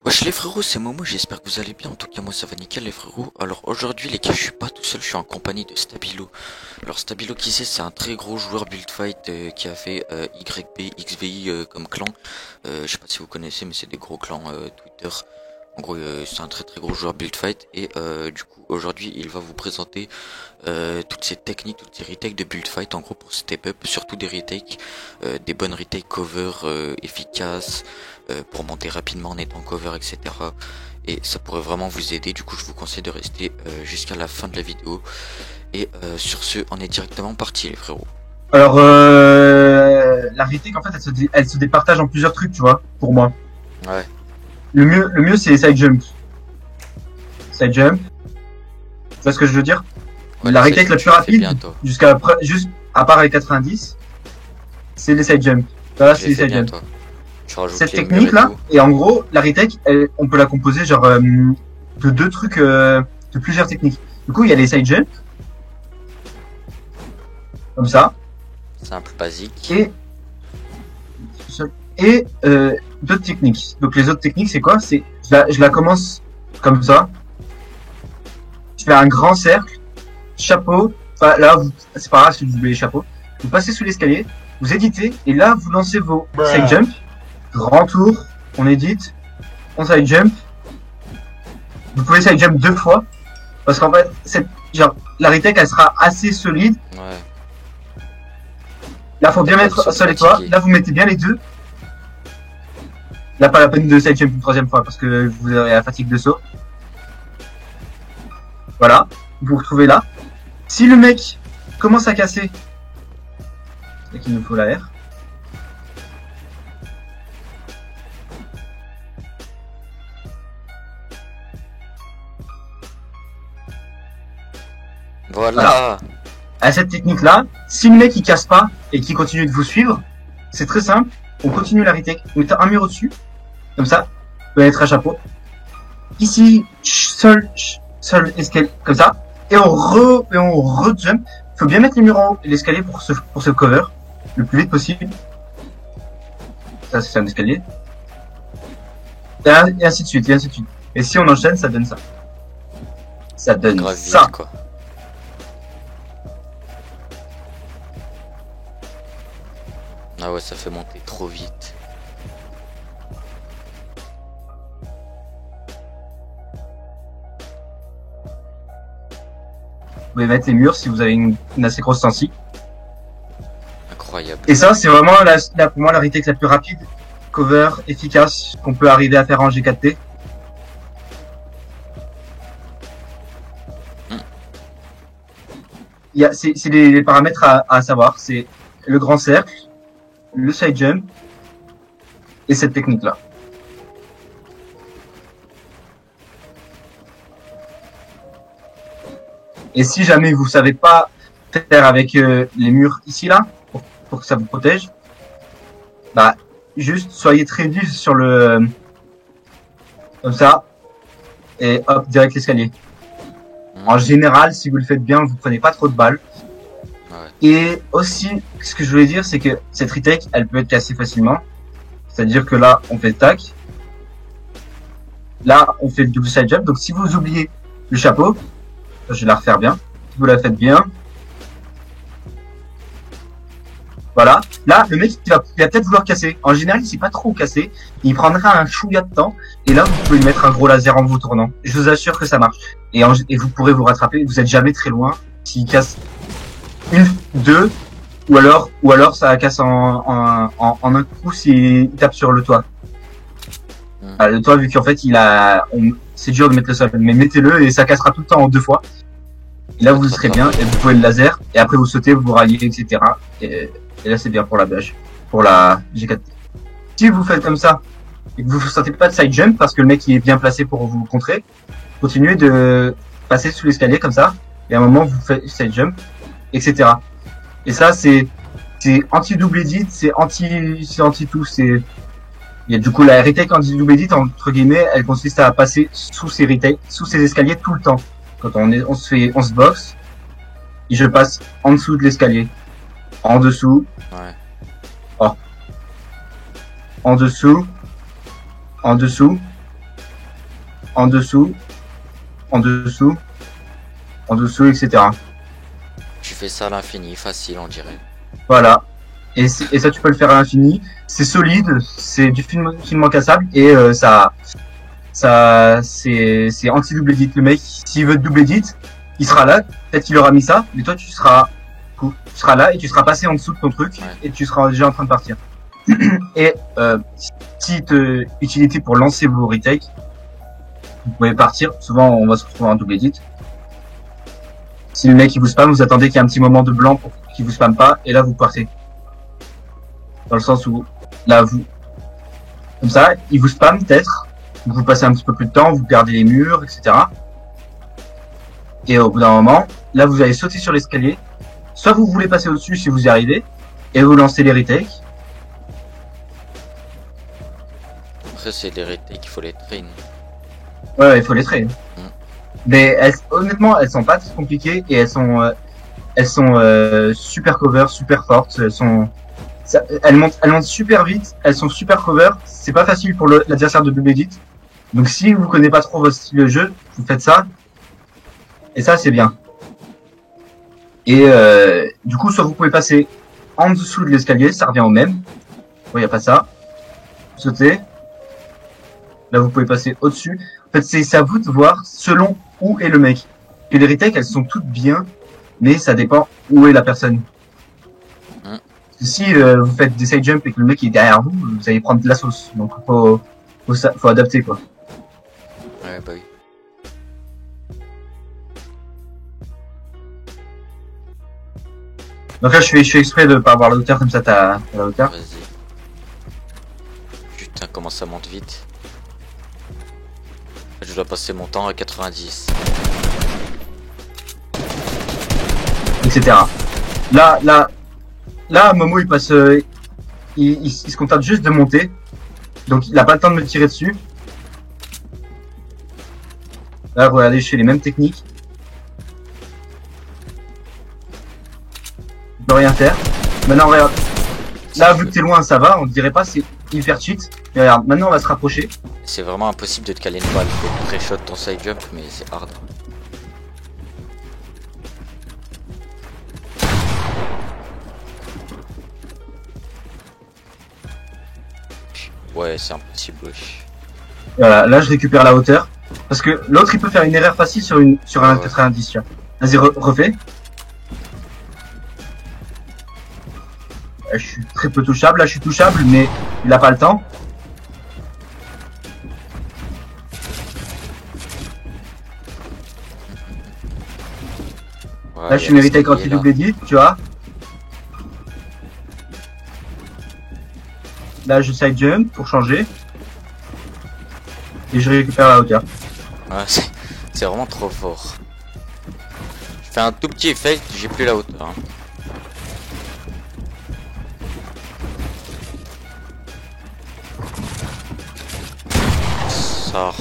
Wesh les frérots, c'est Momo, j'espère que vous allez bien, en tout cas moi ça va nickel les frérots. Alors aujourd'hui les gars, je suis pas tout seul, je suis en compagnie de Stabilo. Alors Stabilo qui c'est un très gros joueur build fight qui a fait YB, XVI comme clan. Je sais pas si vous connaissez mais c'est des gros clans Twitter. En gros c'est un très très gros joueur build fight et du coup aujourd'hui il va vous présenter toutes ces techniques, toutes ces retakes de build fight en gros pour step up, surtout des retakes, des bonnes retakes cover efficaces pour monter rapidement en étant cover, etc. Et ça pourrait vraiment vous aider. Du coup, je vous conseille de rester jusqu'à la fin de la vidéo. Et sur ce, on est directement parti, les frérots. Alors, la réalité qu'en fait, elle se départage en plusieurs trucs, tu vois, pour moi. Ouais. Le mieux, c'est side jump. Side jump. Tu vois ce que je veux dire? Ouais, la les retake side la jump, plus tu le fais rapide, bien, toi. juste à part les 90, c'est les side jump. Voilà, Tu c'est les les fais side bien, jump. toi. Tu rajoutes Cette les murs et technique-là, tout. et en gros, la retake, on peut la composer genre de deux trucs, de plusieurs techniques. Du coup, il y a les side jump, comme ça, Simple, basique. et d'autres techniques. Donc les autres techniques, c'est quoi? C'est je la commence comme ça. Je fais un grand cercle, chapeau. Enfin là, c'est pas grave si vous oubliez les chapeaux. Vous passez sous l'escalier, vous éditez et là vous lancez vos side jump. Grand tour, on édite, on side jump. Vous pouvez side jump deux fois parce qu'en fait, la retake elle sera assez solide. Ouais. Là, faut bien mettre sol et toit. Là, vous mettez bien les deux. Là, pas la peine de side jump une troisième fois parce que vous aurez la fatigue de saut. Voilà, vous vous retrouvez là. Si le mec commence à casser, c'est qu'il nous faut la R. Voilà. À cette technique-là, si le mec il casse pas et qu'il continue de vous suivre, c'est très simple. On continue la retake. On met un mur au-dessus, comme ça. Vous pouvez mettre un chapeau. Ici, sol escalier, comme ça. Et on re-jump. Faut bien mettre les murs en haut et l'escalier pour ce cover le plus vite possible. Ça, c'est un escalier. Et ainsi de suite, et ainsi de suite. Et si on enchaîne, ça donne ça. Ça donne Grave ça. vite, quoi. Ah ouais, ça fait monter trop vite. Vous pouvez mettre les murs si vous avez une assez grosse sensi. Incroyable. Et ça, c'est vraiment pour moi la retake la plus rapide, cover, efficace, qu'on peut arriver à faire en G4T. C'est les paramètres à savoir, c'est le grand cercle, le side jump et cette technique-là. Et si jamais vous savez pas faire avec les murs ici là, pour que ça vous protège, bah juste soyez très vif sur le comme ça et hop direct l'escalier. En général, si vous le faites bien, vous prenez pas trop de balles. Ouais. Et aussi, ce que je voulais dire, c'est que cette retake, elle peut être cassée facilement. C'est-à-dire que là, on fait le tac. Là, on fait le double side jump. Donc si vous oubliez le chapeau, je vais la refaire bien. Si vous la faites bien. Voilà. Là, le mec, il va peut-être vouloir casser. En général, il sait pas trop casser. Il prendra un chouïa de temps. Et là, vous pouvez lui mettre un gros laser en vous tournant. Je vous assure que ça marche. Et vous pourrez vous rattraper. Vous êtes jamais très loin. S'il casse une, deux, ou alors ça casse en un coup s'il tape sur le toit. Le toit, vu qu'en fait, c'est dur de mettre le sol. Mais mettez-le et ça cassera tout le temps en deux fois. Et là, vous serez bien. Et vous pouvez le laser. Et après, vous sautez, vous raillez, etc. Et là, c'est bien pour la bâche, pour la G4. Si vous faites comme ça, et que vous ne sentez pas de side jump, parce que le mec il est bien placé pour vous contrer, continuez de passer sous l'escalier comme ça, et à un moment, vous faites side jump, etc. Et ça, c'est anti-double edit, c'est anti-tout, il y a du coup la retake anti-double edit, entre guillemets, elle consiste à passer sous ces escaliers tout le temps. Quand on se boxe, et je passe en dessous de l'escalier. En dessous. Ouais. Oh. En dessous. en dessous, en dessous, en dessous, etc. Tu fais ça à l'infini, facile on dirait. Voilà. Et ça, tu peux le faire à l'infini. C'est solide, c'est du finement cassable et c'est anti-double edit. Le mec, s'il veut double edit, il sera là. Peut-être qu'il aura mis ça, mais toi, tu seras là et tu seras passé en dessous de ton truc et tu seras déjà en train de partir. Et petite utilité pour lancer vos retakes, vous pouvez partir. Souvent, on va se retrouver en double edit. Si le mec il vous spam, vous attendez qu'il y ait un petit moment de blanc pour qu'il vous spamme pas, et là vous partez. Dans le sens où là vous, comme ça, il vous spam peut-être, vous passez un petit peu plus de temps, vous perdez les murs, etc. Et au bout d'un moment, là vous allez sauter sur l'escalier. Soit vous voulez passer au-dessus si vous y arrivez, et vous lancez les retakes. Après c'est les retakes qu'il faut les train. Ouais, il faut les train. Mais honnêtement, elles sont pas très compliquées et elles sont super cover, super fortes. Elles montent super vite. Elles sont super cover. C'est pas facile pour l'adversaire de double edit. Donc si vous connaissez pas trop votre style de jeu, vous faites ça. Et ça c'est bien. Et du coup, soit vous pouvez passer en dessous de l'escalier, ça revient au même. Bon, y a pas ça. Sauter. Là, vous pouvez passer au-dessus. En fait, c'est à vous de voir selon où est le mec. Et les retakes, elles sont toutes bien, mais ça dépend où est la personne. Si vous faites des side jumps et que le mec est derrière vous, vous allez prendre de la sauce. Donc faut adapter quoi. Ouais, bah oui. Donc là, je fais exprès de pas avoir la hauteur, comme ça t'as la hauteur. Vas-y. Putain, comment ça monte vite. Je dois passer mon temps à 90. Etc. Là, Momo, il passe, il se contente juste de monter. Donc, il a pas le temps de me tirer dessus. Là, regardez, je fais les mêmes techniques. Je peux rien faire. Maintenant, regarde. Là, vu que t'es loin, ça va. On dirait pas, c'est hyper cheat. Mais regarde, maintenant, on va se rapprocher. C'est vraiment impossible de te caler une balle. Faut pré-shot ton side jump, mais c'est hard. Ouais, c'est impossible, wesh. Voilà, là, je récupère la hauteur. Parce que l'autre, il peut faire une erreur facile sur un 90, tu vois. Vas-y, refais. Je suis très peu touchable. Là, je suis touchable, mais il a pas le temps. Ouais, là, je suis une retake anti-double edit, tu vois. Là, je side jump pour changer. Et je récupère la hauteur. Ouais, c'est vraiment trop fort. Je fais un tout petit effet, j'ai plus la hauteur. Hein. Sort.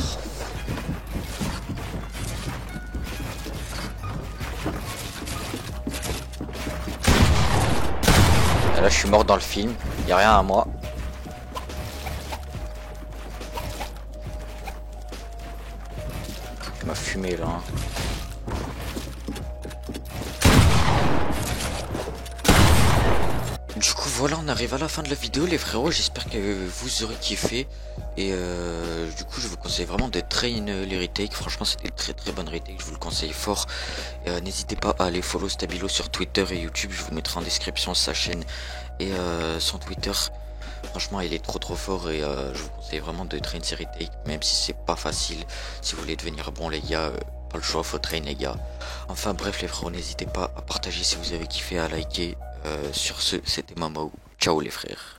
Et là, je suis mort dans le film. Y a rien à moi. Il m'a fumé là. Hein. Du coup voilà, on arrive à la fin de la vidéo les frérots, j'espère que vous aurez kiffé. Et du coup je vous conseille vraiment de train les retakes, franchement c'était très très bonne retake, je vous le conseille fort. N'hésitez pas à aller follow Stabilo sur Twitter et YouTube, je vous mettrai en description sa chaîne et son Twitter. Franchement il est trop fort et je vous conseille vraiment de train ces retakes, même si c'est pas facile. Si vous voulez devenir bon les gars, pas le choix, faut train les gars. Enfin bref les frérots, n'hésitez pas à partager si vous avez kiffé, à liker. Sur ce, c'était Mamou. Ciao les frères.